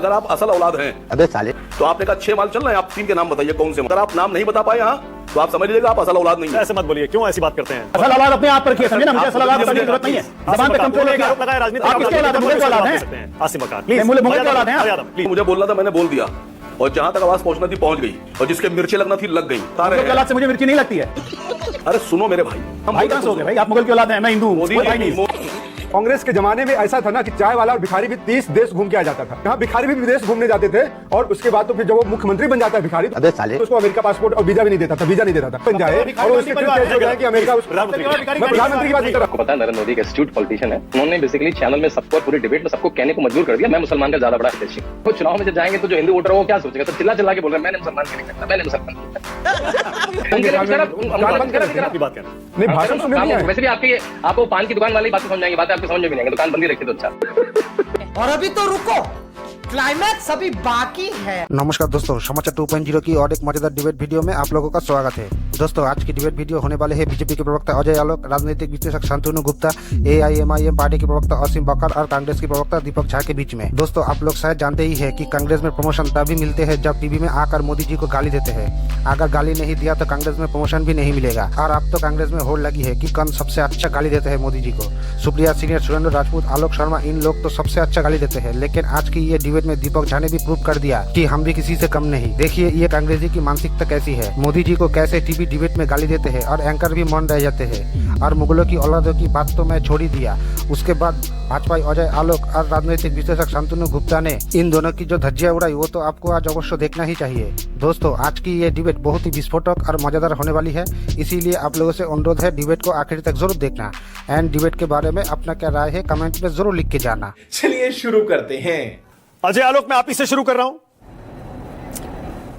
अगर आप असल औलाद हैं, अबे साले, तो आपने कहा 6 माल चल रहे हैं, आप 3 के नाम बताइए कौन से। अगर आप नाम नहीं बता पाए यहाँ, तो आप समझ लीजिएगा आप असल औलाद नहीं है। ऐसे मत बोलिए, क्यों ऐसी बात करते हैं? असल औलाद अपने आप पर रखिए, समझे ना, मुझे असल औलाद बताने की जरूरत नहीं है। जबान पे कंट्रोल है, आरोप लगाए राजनीति। आप किसके औलाद हैं? मुगल के औलाद हैं। आसिम वकार, प्लीज। मुगल के औलाद हैं आप। प्लीज। मुझे बोलना था, मैंने बोल दिया, और जहां तक आवाज पहुंचना थी पहुंच गई, और जिसके मिर्ची लगना थी लग गई। मुगल के औलाद से मुझे मिर्ची नहीं लगती है। अरे सुनो मेरे भाई, हम भाई कहां से हो गए भाई? आप मुगल के औलाद हैं, मैं हिंदू हूं। मोदी भाई नहीं। कांग्रेस के जमाने में ऐसा था ना कि चाय वाला और भिखारी भी 30 देश घूम के आ जाता था। यहाँ भिखारी भी विदेश घूमने जाते थे, और उसके बाद तो फिर जब वो मुख्यमंत्री बन जाता है भिखारी, अबे साले, तो उसको अमेरिका पासपोर्ट और वीजा भी नहीं देता था, वीजा नहीं देता था, बन जाए और उसके फिर कैसे हो जाए कि अमेरिका मैं प्रधानमंत्री की बात नहीं कर रहा। आपको पता है नरेंद्र मोदी एक एस्ट्यूट पॉलिटिशियन है। उन्होंने बेसिकली चैनल में सबको पूरी डिबेट में सबको कहने को मजबूर कर दिया, मैं मुसलमान का ज्यादा बड़ा हितैषी हूं। तो चुनाव में जब जाएंगे तो जो हिंदू वोटर वो क्या सोचेगा? तो चिल्ला चिल्ला के बोल रहे हैं मैंने मुसलमान के नहीं करता, मैंने मुसलमान नहीं, भाषण सुनने नहीं आए। वैसे भी आपको पान की दुकान वाली बात समझ आएंगी, बातें आपको समझ में भी नहीं आएंगी, दुकान बंद ही रखी तो अच्छा। और अभी तो रुको, क्लाइमैक्स अभी बाकी है। नमस्कार दोस्तों, समाचार 2.0 की और एक मजेदार डिबेट वीडियो में आप लोगों का स्वागत है। दोस्तों, आज की डिबेट वीडियो होने वाले हैं बीजेपी के प्रवक्ता अजय आलोक, राजनीतिक विश्लेषक शांतनु गुप्ता, AIMIM पार्टी के प्रवक्ता असीम बकर और कांग्रेस की प्रवक्ता दीपक झा के बीच में। दोस्तों, आप लोग शायद जानते ही है कि कांग्रेस में प्रमोशन तभी मिलते हैं जब टीवी में आकर मोदी जी को गाली देते हैं। अगर गाली नहीं दिया तो कांग्रेस में प्रमोशन भी नहीं मिलेगा। और अब तो कांग्रेस में होड़ लगी है कि कौन सबसे अच्छा गाली देते हैं मोदी जी को। सुप्रिया सीनियर, सुरेंद्र राजपूत, आलोक शर्मा, इन लोग तो सबसे अच्छा गाली देते हैं। लेकिन आज की ये डिबेट में दीपक झा ने भी प्रूव कर दिया कि हम भी किसी से कम नहीं। देखिए ये कांग्रेसी की मानसिकता कैसी है। मोदी जी को कैसे टीवी डिबेट में गाली देते हैं और एंकर भी मौन रह जाते हैं। और मुगलों की औलादों की बात तो मैं छोड़ ही दिया। उसके बाद भाजपा अजय आलोक और राजनीतिक विश्लेषक शांतनु गुप्ता ने इन दोनों की जो धज्जियां उड़ाई वो तो आपको आज अवश्य देखना ही चाहिए। दोस्तों, आज की ये डिबेट बहुत ही विस्फोटक और मजेदार होने वाली है, इसीलिए आप लोगों से अनुरोध है डिबेट को आखिर तक जरूर देखना। एंड डिबेट के बारे में अपना क्या राय है कमेंट में जरूर लिख के जाना। चलिए शुरू करते हैं। अजय आलोक, मैं आप ही से शुरू कर रहा हूं।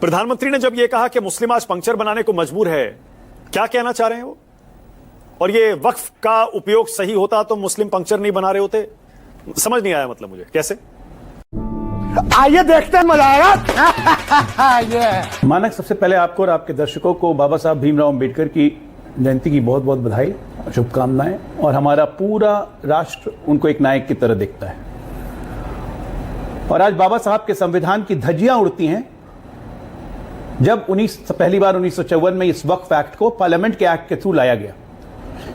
प्रधानमंत्री ने जब यह कहा कि मुस्लिम आज पंक्चर बनाने को मजबूर है, क्या कहना चाह रहे हैं वो? और ये वक्फ का उपयोग सही होता तो मुस्लिम पंक्चर नहीं बना रहे होते? समझ नहीं आया, मतलब मुझे कैसे। आइए देखते हैं, मजा आएगा। मानक, सबसे पहले आपको और आपके दर्शकों को बाबा साहब भीमराव अंबेडकर की जयंती की बहुत बहुत बधाई और शुभकामनाएं। और हमारा पूरा राष्ट्र उनको एक नायक की तरह देखता है। और आज बाबा साहब के संविधान की धज्जियां उड़ती हैं जब पहली बार 1954 में इस वक्फ एक्ट को पार्लियामेंट के एक्ट के थ्रू लाया गया।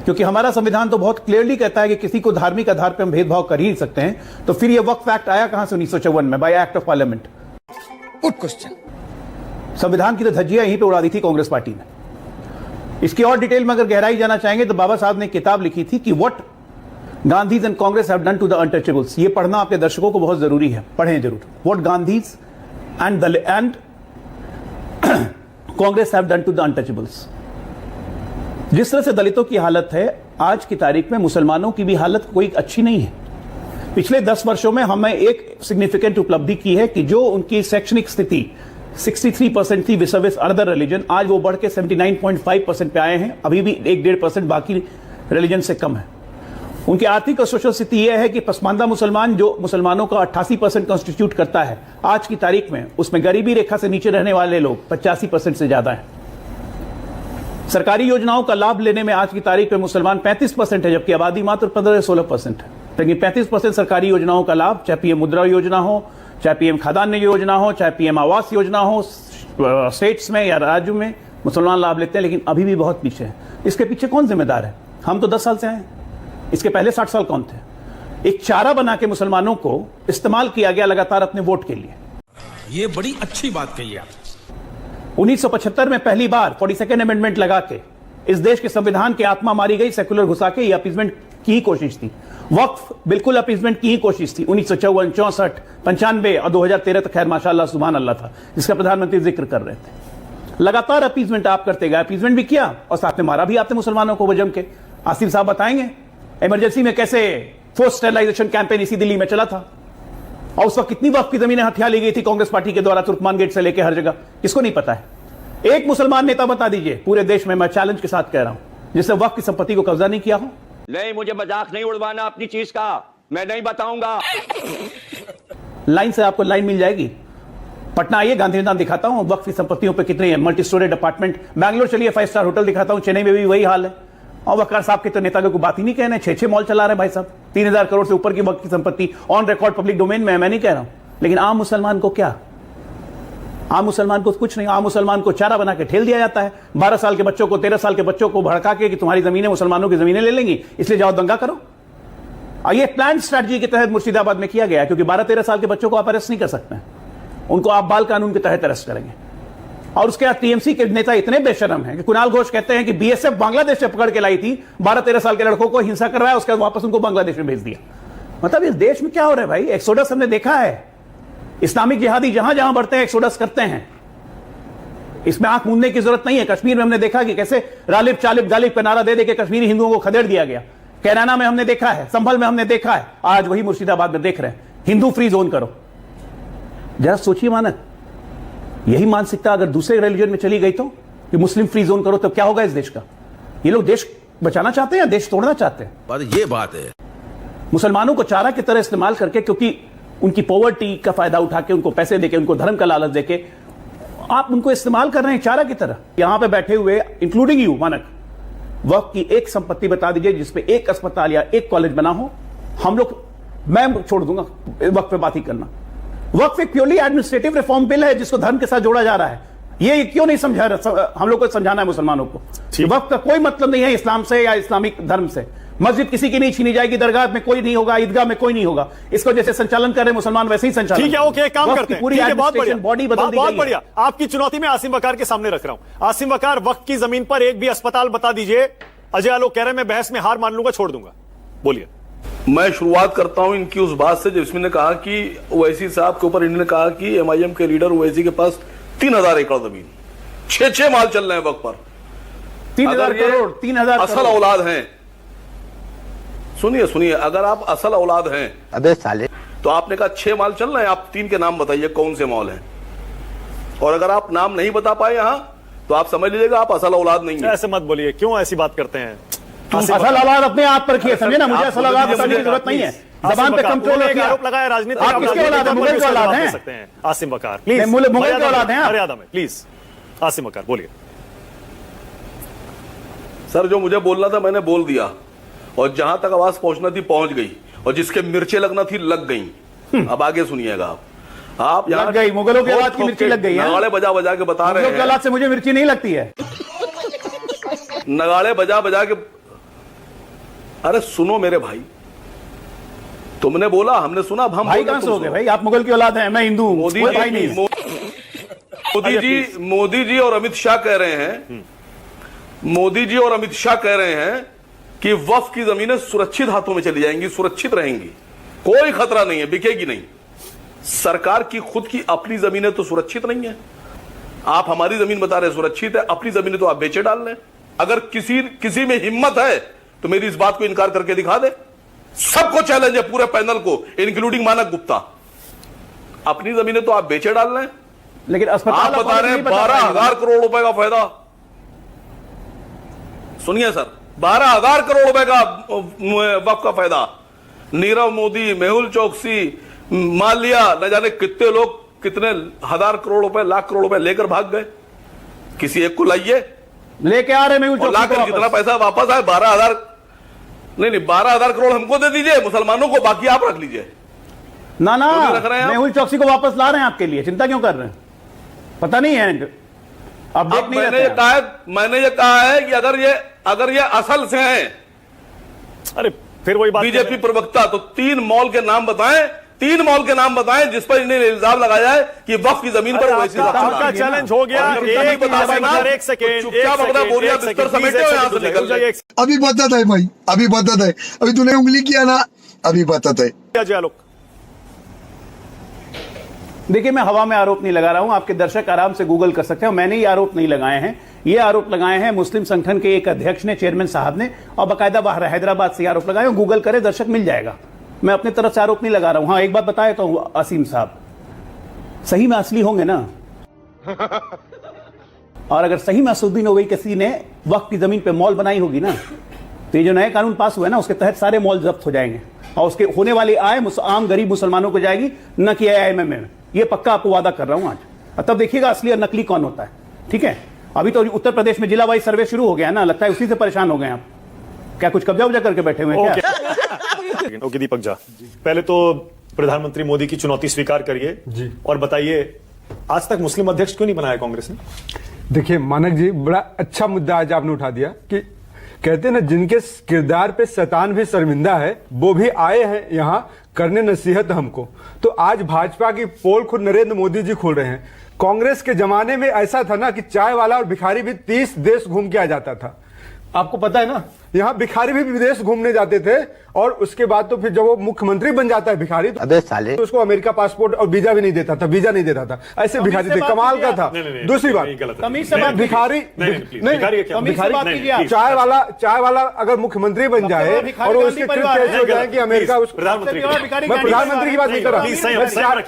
क्योंकि हमारा संविधान तो बहुत क्लियरली कहता है कि किसी को धार्मिक आधार पर हम भेदभाव कर ही नहीं सकते हैं। तो फिर यह वक्फ एक्ट आया कहां से 1954 में? Bye act of parliament. Good question. संविधान की तो धज्जियां यहीं पे उड़ा दी थी कांग्रेस पार्टी ने। इसकी और डिटेल में अगर गहराई जाना चाहेंगे तो बाबा साहब ने किताब लिखी थी कि what Gandhi's and Congress have done to the untouchables. ये पढ़ना आपके दर्शकों को बहुत जरूरी है, पढ़ें जरूर। What Gandhi's and Congress have done to the untouchables. जिस तरह से दलितों की हालत है आज की तारीख में, मुसलमानों की भी हालत कोई अच्छी नहीं है। पिछले 10 वर्षों में हमें एक सिग्निफिकेंट उपलब्धि की है कि जो उनकी शैक्षणिक स्थिति 63% थी विसर्विस अदर रिलीजन, आज वो बढ़ के 79.5% पे आए हैं। अभी भी 1-1.5% बाकी रिलीजन से कम है। उनकी आर्थिक और सोशल स्थिति यह है कि पसमानदा मुसलमान, जो मुसलमानों का 88% कॉन्स्टिट्यूट करता है आज की तारीख में, उसमें गरीबी रेखा से नीचे रहने वाले लोग 85% से ज्यादा हैं। सरकारी योजनाओं का लाभ लेने में आज की तारीख में मुसलमान 35% है, जबकि आबादी मात्र 15-16% है। लेकिन 35% सरकारी योजनाओं का लाभ, चाहे पीएम मुद्रा योजना हो, चाहे पीएम खाद्यान्न योजना हो, चाहे पीएम आवास योजना हो, स्टेट्स में या राज्यों में मुसलमान लाभ लेते हैं। लेकिन अभी भी बहुत पीछे है। इसके पीछे कौन जिम्मेदार है? हम तो 10 साल से आए, इसके पहले 60 साल कौन थे? एक चारा बना के मुसलमानों को इस्तेमाल किया गया लगातार अपने वोट के लिए। ये बड़ी अच्छी बात कही आप। 1975 में पहली बार 42nd अमेंडमेंट लगा के इस देश के संविधान की आत्मा मारी गई, सेकुलर घुसा के। ये अपीजमेंट की ही कोशिश थी। वक्फ बिल्कुल अपीजमेंट की ही कोशिश थी। 1954, 64, 95 और 2013 तक खैर माशाअल्लाह सुभान अल्लाह था, जिसका प्रधानमंत्री जिक्र कर रहे थे। लगातार अपीजमेंट आप करते गए, अपीजमेंट भी किया और साथ में मारा भी आपने मुसलमानों को वजम के। आसिफ साहब बताएंगे इमरजेंसी में कैसे फोर्स स्टेरिलाइजेशन कैंपेन इसी दिल्ली में चला था, और उस वक्त कितनी वक्फ की जमीनें हथिया ली गई थी कांग्रेस पार्टी के द्वारा, तुर्कमान गेट से लेकर हर जगह। किसको नहीं पता है? एक मुसलमान नेता बता दीजिए पूरे देश में, मैं चैलेंज के साथ कह रहा हूं, जिसने वक्फ की संपत्ति को कब्जा नहीं किया हो। नहीं, मुझे मजाक नहीं उड़वाना अपनी चीज का, मैं नहीं बताऊंगा। लाइन से आपको लाइन मिल जाएगी। पटना आइए, गांधी मैदान दिखाता हूं वक्फ की संपत्तियों पे कितनी है। Multi storeyed apartment. बैंगलोर चलिए, 5 स्टार होटल दिखाता हूं। चेन्नई में भी वही हाल है। और वकार साहब के तो नेता को बात ही नहीं कहने, 6-6 मॉल चला रहे भाई साहब। 3000 करोड़ से ऊपर की वक्त की संपत्ति ऑन रिकॉर्ड पब्लिक डोमेन में है, मैं नहीं कह रहा हूं। लेकिन आम मुसलमान को क्या? आम मुसलमान को कुछ नहीं। आम मुसलमान को चारा बना के ठेल दिया जाता है। 12 साल के बच्चों को, 13 साल के बच्चों को भड़का के कि तुम्हारी जमीनें मुसलमानों की जमीनें ले लेंगी, इसलिए जाओ दंगा करो। और ये प्लान स्ट्रैटेजी के तहत मुर्शिदाबाद में किया गया, क्योंकि 12-13 साल के बच्चों को आप अरेस्ट नहीं कर सकते हैं, उनको आप बाल कानून के तहत अरेस्ट करेंगे। और उसके बाद टीएमसी के नेता इतने बेशरम हैं कि कुणाल घोष कहते हैं कि बीएसएफ बांग्लादेश से पकड़ के लाई थी 12-13 साल के लड़कों को, हिंसा कर रहा है, उसके बाद वापस उनको बांग्लादेश में भेज दिया। मतलब इस देश में क्या हो रहा है भाई? एक्सोडस हमने देखा है। इस्लामिक जिहादी जहां जहां बढ़ते हैं एक्सोडस करते हैं, इसमें आंख मूंदने की जरूरत नहीं है। कश्मीर में हमने देखा कि कैसे रालिब चालिब गालिब का नारा दे दे के कश्मीरी हिंदुओं को खदेड़ दिया गया। कैराना में हमने देखा है, संभल में हमने देखा है, आज वही मुर्शिदाबाद में देख रहे हैं। हिंदू फ्री जोन करो। जरा सोचिए मानक, यही मानसिकता अगर दूसरे रिलीजन में चली गई तो, कि मुस्लिम फ्री जोन करो, तो क्या होगा इस देश का? ये लोग देश बचाना चाहते हैं या देश तोड़ना चाहते हैं? ये बात है। मुसलमानों को चारा की तरह इस्तेमाल करके, क्योंकि उनकी पॉवर्टी का फायदा उठा के, उनको पैसे देके, उनको धर्म का लालच देके आप उनको इस्तेमाल कर रहे हैं चारा की तरह। यहां पे बैठे हुए इंक्लूडिंग यू मानक, वक्त की एक संपत्ति बता दीजिए जिसपे एक अस्पताल या एक कॉलेज बना हो। हम लोग, मैं छोड़ दूंगा वक्त पे बात ही करना। वक्त एक प्योरली एडमिनिस्ट्रेटिव रिफॉर्म बिल है जिसको धर्म के साथ जोड़ा जा रहा है। ये क्यों नहीं समझा रहा? हम लोग को समझाना है मुसलमानों को। वक्त का कोई मतलब नहीं है इस्लाम से या इस्लामिक धर्म से। मस्जिद किसी की नहीं छीनी जाएगी, दरगाह में कोई नहीं होगा, ईदगाह में कोई नहीं होगा। इसको जैसे संचालन कर रहे मुसलमान वैसे ही संचालन। ठीक है, ओके, एक काम करते हैं। पूरी ठीक है, बहुत बढ़िया, बॉडी बदल दी गई है। बहुत बढ़िया। आपकी चुनौती मैं आसिम वकार के सामने रख रहा हूं। आसिम वकार, वक्त की जमीन पर एक भी अस्पताल बता दीजिए। अजय आलोक कह रहे हैं मैं बहस में हार मान लूंगा, छोड़ दूंगा। बोलिए। मैं शुरुआत करता हूं इनकी उस बात से जिसमें ने कहा कि ओवैसी साहब के ऊपर इन्होंने कहा कि एमआईएम के लीडर ओवैसी के पास 3000 एकड़ जमीन, 6 माल चल रहे हैं वक्त पर। 3000 करोड़, 3000 असल औलाद हैं। सुनिए, अगर आप असल औलाद हैं, अबे साले, तो आपने कहा 6 माल चल रहे हैं, आप 3 के नाम बताइए कौन से मॉल हैं। और अगर आप नाम नहीं बता पाए यहां, तो आप समझ लीजिएगा आप असल औलाद नहीं है। ऐसे मत बोलिए, क्यों ऐसी बात करते हैं? असल औलाद अपने आप पर रखिए, समझे ना? मुझे असल औलाद बताने की जरूरत नहीं है। जबान पे कंट्रोल रखिए। आरोप लगाया राजनीति। आप किसके औलाद हैं? मुगल के औलाद हैं? आसिम वकार प्लीज, मुगल के औलाद हैं? मर्यादा में प्लीज। आसिम वकार बोलिए। सर, जो मुझे बोलना था मैंने बोल दिया, और जहां तक आवाज पहुंचना थी पहुंच गई, और जिसके मिर्चें लगना थी लग गई। अब आगे सुनिएगा। आप लग गई, मुगलों के औलाद की मिर्ची लग गई है। नगाड़े बजा बजा के बता रहे मुगलों के हैं। औलाद से मुझे मिर्ची नहीं लगती है। नगाड़े बजा बजा के, अरे सुनो मेरे भाई, तुमने बोला, हमने सुना, अब हम भाई कहां से हो गए भाई? आप मुगल की औलाद हैं, मैं हिंदू हूं। मोदी कोई भाई नहीं है। मोदी जी और अमित शाह कह रहे हैं, मोदी जी और अमित शाह कह रहे हैं कि वक्फ की जमीनें सुरक्षित हाथों में चली जाएंगी, सुरक्षित रहेंगी, कोई खतरा नहीं है, बिकेगी नहीं। सरकार की खुद की अपनी जमीनें तो सुरक्षित नहीं है। आप हमारी जमीन बता रहे सुरक्षित है, अपनी जमीनें तो आप बेचे डाल रहे हैं। अगर किसी में हिम्मत है तो मेरी इस बात को इनकार करके दिखा दे। सबको चैलेंज है, पूरे पैनल को, इंक्लूडिंग मानक गुप्ता। अपनी जमीनें तो आप बेचे डाल रहे हैं, लेकिन अस्पताल आप बता रहे हैं 12,000 करोड़ रुपए का फायदा। सुनिए सर, 12,000 करोड़ रुपए का वक्फ का फायदा। नीरव मोदी, मेहुल चौकसी, माल्या, न जाने कितने लोग कितने हजार करोड़ रुपए, लाख करोड़ रुपए लेकर भाग गए। किसी एक को लाइए, लेके आ रहे मेहुल चौकसी लाकर कितना पैसा वापस आए? 12,000 नहीं, 12,000 करोड़ हमको दे दीजिए, मुसलमानों को, बाकी आप रख लीजिए। ना रख रहे हैं आप? मेहुल चौकसी को वापस ला रहे हैं आपके लिए, चिंता क्यों कर रहे हैं? पता नहीं है, अपडेट नहीं मैंने ये कहा है कि अगर ये असल से हैं, अरे फिर वही बात, बीजेपी प्रवक्ता, तो 3 मॉल के नाम बताएं, 3 मॉल के नाम बताएं जिस पर इन्हें इल्जाम लगाया है कि वक्फ की जमीन पर वैसी आपका चैलेंज हो गया। एक सेकेंड, चुपचाप अपना बोरिया बिस्तर समेटे हो, यहां से निकल जाए। अभी बता है भाई, अभी बता है, अभी तूने उंगली किया ना, अभी बता है। अजय आलोक, देखिए, मैं हवा में आरोप नहीं लगा रहा हूं, आपके दर्शक आराम से गूगल कर सकते हैं। मैंने ये आरोप नहीं लगाए हैं, ये आरोप लगाए हैं मुस्लिम संगठन के एक अध्यक्ष ने, चेयरमैन साहब ने, और बाकायदा बाहर हैदराबाद से आरोप लगाए। गूगल करे, दर्शक मिल जाएगा। मैं अपनी तरफ से आरोप नहीं लगा रहा हूं। हाँ, एक बात बताए तो असीम साहब, सही में असली होंगे ना, और अगर सही में असुद्दीन ओवैसी किसी ने वक्फ की जमीन पे मॉल बनाई होगी ना, तो ये जो नए कानून पास हुए ना, उसके तहत सारे मॉल जब्त हो जाएंगे, और उसके होने वाली आय आम गरीब मुसलमानों को जाएगी, न कि AIMM में। ये पक्का आपको वादा कर रहा हूं आज। तब देखिएगा असली और नकली कौन होता है। ठीक है, अभी तो उत्तर प्रदेश में जिला वाइज सर्वे शुरू हो गया ना, लगता है उसी से परेशान हो गए आप। क्या कुछ कब्जा उब्जा करके बैठे हुए हैं क्या? ओके दीपक झा, पहले तो प्रधानमंत्री मोदी की चुनौती स्वीकार करिए जी। और बताइए, आज तक मुस्लिम अध्यक्ष क्यों नहीं बनाया कांग्रेस ने? देखिए मानक जी, बड़ा अच्छा मुद्दा आज आपने उठा दिया कि कहते हैं ना, जिनके किरदार पे शैतान भी शर्मिंदा है, वो भी आए हैं यहाँ करने नसीहत हमको। तो आज भाजपा की पोल खुद नरेंद्र मोदी जी खोल रहे हैं। कांग्रेस के जमाने में ऐसा था ना कि चाय वाला और भिखारी भी 30 देश घूम के आ जाता था। आपको पता है ना, यहाँ भिखारी भी विदेश घूमने जाते थे, और उसके बाद तो फिर जब वो मुख्यमंत्री बन जाता है भिखारी, अबे साले, तो उसको अमेरिका पासपोर्ट और वीजा भी नहीं देता था, वीजा नहीं देता था। ऐसे भिखारी थे, कमाल का था। दूसरी बात, भिखारी चाय वाला अगर मुख्यमंत्री बन जाए और वो उसके कृत्य ऐसे हो जाए कि अमेरिका उसको, प्रधानमंत्री मैं प्रधानमंत्री की बात नहीं कर रहा,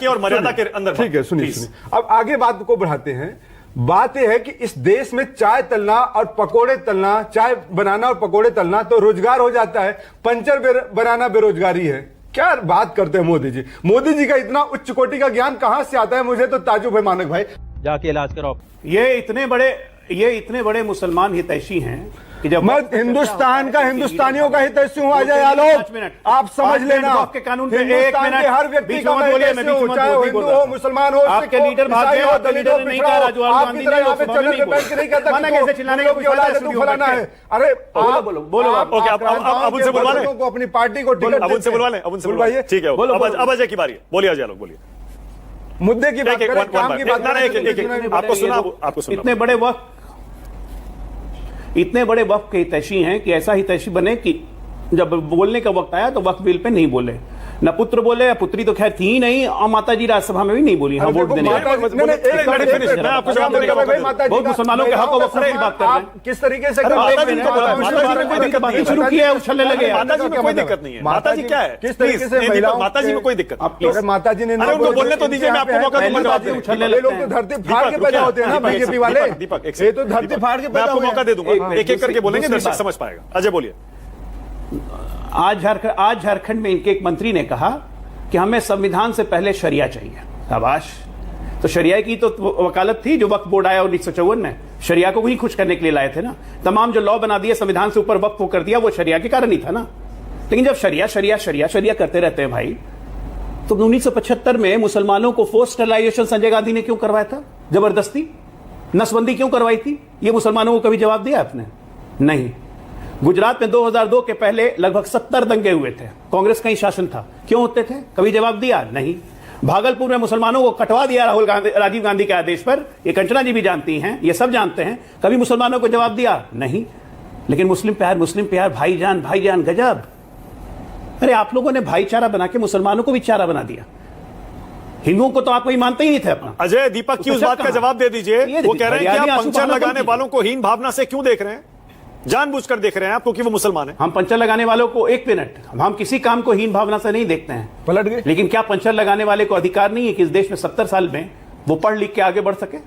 और मर्यादा के अंदर। ठीक है, सुनिए। अब आगे बात को बढ़ाते हैं। बात यह है कि इस देश में चाय तलना और पकोड़े तलना, चाय बनाना और पकोड़े तलना तो रोजगार हो जाता है, पंचर बनाना बेरोजगारी है। क्या बात करते हैं मोदी जी? मोदी जी का इतना उच्च कोटि का ज्ञान कहां से आता है? मुझे तो ताजुब है मानक भाई। जाके इलाज कराओ। ये इतने बड़े मुसलमान हितैषी हैं कि जब मैं हिंदुस्तान का, हिंदुस्तानियों का हितैषी हूं अजय आलोक, आप समझ लेना। के कानून पे हिंदुस्तान के हर व्यक्ति का मैं हितैषी हूं, चाहे वो हिंदू हो, मुसलमान हो, आपके लीडर भाग गए हो, दलित हो, नहीं कहा राजू गांधी ने यहाँ पे चैनल पे बैठ के नहीं कहता माना कैसे चिल्लाने का तू फलाना है। अरे आप बोलो अब उनसे बुलवा लें, को अपनी पार्टी को टिकट, अब उनसे बुलवा लें, अब उनसे बुलवाइए। ठीक है, अब अजय की बारी है। बोलिए अजय लोग, बोलिए। मुद्दे की बात करें, काम की बात करें। आपको सुना इतने बड़े वक्फ के हितैषी हैं कि ऐसा हितैषी बने कि जब बोलने का वक्त आया तो वक्फ बिल पे नहीं बोले, न पुत्र बोले, या पुत्री तो खैर थी ही नहीं, और माता जी राज्यसभा में भी नहीं बोली। हाँ, वोट देने बहुत मुसलमानों के हक और वक्फ की बात कर रहे हैं। किस तरीके से शुरू किया है, उछलने लगे। माता जी में कोई दिक्कत नहीं है। माता जी क्या है? किस तरीके से माता जी में कोई दिक्कत नहीं। माता जी ने उनको बोलने तो दीजिए, मैं आपको मौका दूंगा। लोग तो धरती फाड़ के पैदा होते हैं ना बीजेपी वाले। दीपक, ये तो धरती फाड़ के मैं आपको मौका दे दूंगा, एक एक करके बोलेंगे, दर्शक समझ पाएगा। अजय बोलिए। आज झारखंड में इनके एक मंत्री ने कहा कि हमें संविधान से पहले शरिया चाहिए। शाबाश। तो शरिया की तो वकालत थी जो वक्फ बोर्ड आया 1954 में, शरिया को वही खुश करने के लिए लाए थे ना। तमाम जो लॉ बना दिए संविधान से ऊपर वक्फ को कर दिया, वो शरिया के कारण ही था ना। लेकिन जब शरिया करते रहते हैं भाई, तो 1975 में मुसलमानों को फोर्स स्टरलाइजेशन संजय गांधी ने क्यों करवाया था? जबरदस्ती नसबंदी क्यों करवाई थी? ये मुसलमानों को कभी जवाब दिया आपने? नहीं। गुजरात में 2002 के पहले लगभग 70 दंगे हुए थे, कांग्रेस का ही शासन था, क्यों होते थे? कभी जवाब दिया? नहीं। भागलपुर में मुसलमानों को कटवा दिया राजीव गांधी के आदेश पर, ये कंचना जी भी जानती हैं, ये सब जानते हैं, कभी मुसलमानों को जवाब दिया? नहीं। लेकिन मुस्लिम प्यार, भाईजान गजब। अरे आप लोगों ने भाईचारा बना के मुसलमानों को भी चारा बना दिया। हिंदुओं को तो आप कोई मानते ही नहीं थे अपना। अजय, दीपक की उस बात का जवाब दे दीजिए। वो कह रहे हैं कि आप पंचर लगाने वालों को हीन भावना से क्यों देख रहे हैं? जानबूझकर देख रहे हैं आप, क्योंकि वो मुसलमान है। हम पंचर लगाने वालों को, एक मिनट, हम किसी काम को हीन भावना से नहीं देखते हैं, पलट गए। लेकिन क्या पंचर लगाने वाले को अधिकार नहीं है कि इस देश में 70 साल में वो पढ़ लिख के आगे बढ़ सके?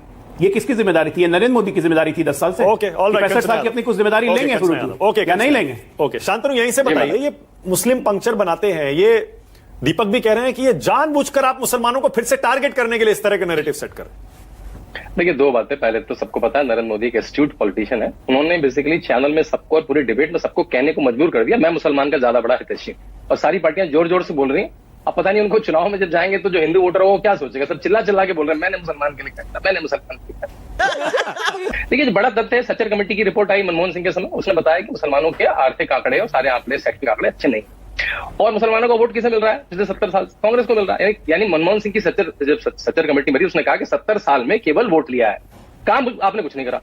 ये किसकी जिम्मेदारी थी? ये नरेंद्र मोदी की जिम्मेदारी थी 10 साल से। Okay, all right. 65 साल की अपनी कुछ जिम्मेदारी लेंगे ओके, क्या नहीं लेंगे? ओके, शांतनु यहीं से बताइए, ये मुस्लिम पंक्चर बनाते हैं, ये दीपक भी कह रहे हैं कि ये जानबूझकर आप मुसलमानों को फिर से टारगेट करने के लिए इस तरह का नैरेटिव सेट कर। देखिए, दो बातें। पहले तो सबको पता है नरेंद्र मोदी एक एस्ट्यूट पॉलिटिशियन है। उन्होंने बेसिकली चैनल में सबको और पूरी डिबेट में सबको कहने को मजबूर कर दिया, मैं मुसलमान का ज्यादा बड़ा हितैषी हूं। और सारी पार्टियां जोर जोर से बोल रही हैं। अब पता नहीं उनको चुनाव में जब जाएंगे तो जो हिंदू वोटर हो वो क्या सोचेगा। सब चिल्ला के बोल रहे हैं मैंने मुसलमान के लिए कहता, मैंने मुसलमान के लिए। देखिए, बड़ा तथ्य है, सच्चर कमेटी की रिपोर्ट आई मनमोहन सिंह के समय, उसने बताया कि मुसलमानों के आर्थिक आंकड़े और सारे आंकड़े, सेक्टर आंकड़े अच्छे नहीं। और मुसलमानों का वोट किसे मिल रहा है? पिछले 70 साल कांग्रेस को मिल रहा है। यानी मनमोहन सिंह की सच्चर कमेटी बनी, उसने कहा कि 70 साल में केवल वोट लिया है, काम आपने कुछ नहीं करा।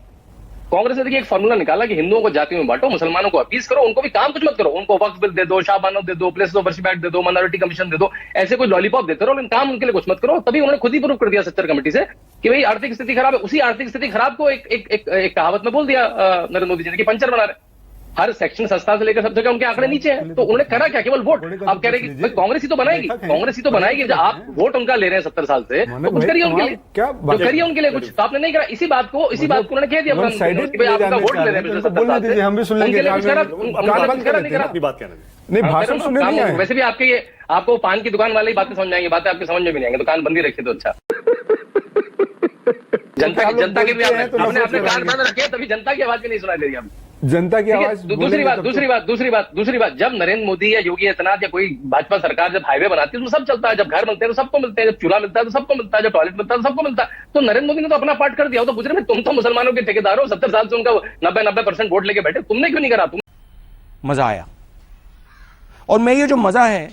कांग्रेस ने देखिए एक फॉर्मूला निकाला कि हिंदुओं को जातियों में बांटो, मुसलमानों को अपीस करो, उनको भी काम कुछ मत करो। उनको वक्फ बिल दे दो, शाहबानो दे दो, place of worship act they दो, माइनॉरिटी कमीशन दे दो, ऐसे कोई लॉलीपॉप देते रहो, लेकिन काम उनके लिए कुछ मत करो। तभी उन्होंने खुद ही प्रूव कर दिया सच्चर कमेटी से कि भाई आर्थिक स्थिति खराब है। उसी आर्थिक स्थिति खराब को एक कहावत में बोल दिया नरेंद्र मोदी जी ने कि पंचर बना रहे। हर सेक्शन संस्था से लेकर सब जगह उनके आंकड़े नीचे हैं। तो उन्होंने करा क्या? केवल वोट। आप कह रहे हैं कि कांग्रेस ही तो बनाएगी, कांग्रेस ही तो बनाएगी। जब आप वोट उनका ले रहे हैं 70 साल से, तो कुछ करिए उनके लिए, जो करिए उनके लिए कुछ। तो आपने नहीं करा। इसी बात को उन्होंने कह दिया कि भाई आप उनका वोट ले रहे हैं 70 साल से, हम भी सुन लेंगे। नहीं, भाषण सुनने नहीं आए। वैसे भी आपको पान की दुकान वाली बातें समझ आएंगी, बातें आपके समझ में भी नहीं आएंगी। दुकान बंदी रखी तो अच्छा। जनता के भी आपने कान बंद रखे, तभी जनता की आवाज भी नहीं सुनाई दे रही। जनता की आवाज दूसरी बात जब नरेंद्र मोदी या योगी आदित्यनाथ या कोई भाजपा सरकार जब हाईवे बनाती है तो सब चलता है, जब घर बनते हैं तो सबको मिलते हैं, जब चूल्हा मिलता है तो सबको मिलता है, जब टॉयलेट मिलता है तो सबको मिलता है। तो नरेंद्र मोदी ने तो अपना पार्ट कर दिया। तो पूछ रहे तुम तो मुसलमानों के ठेकेदार हो, 70 साल से उनका 90% वोट लेके बैठे, तुमने क्यों नहीं करा? मजा आया, और मैं ये जो मजा है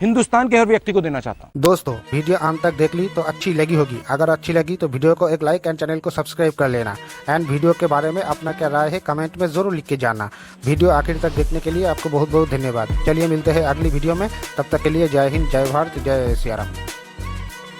हिंदुस्तान के हर व्यक्ति को देना चाहता हूं। दोस्तों वीडियो अंत तक देख ली तो अच्छी लगी होगी। अगर अच्छी लगी तो वीडियो को एक लाइक एंड चैनल को सब्सक्राइब कर लेना। एंड वीडियो के बारे में अपना क्या राय है कमेंट में जरूर लिख के जाना। वीडियो आखिर तक देखने के लिए आपको बहुत बहुत धन्यवाद। चलिए मिलते हैं अगली वीडियो में, तब तक के लिए जय हिंद, जय भारत, जय सिया राम।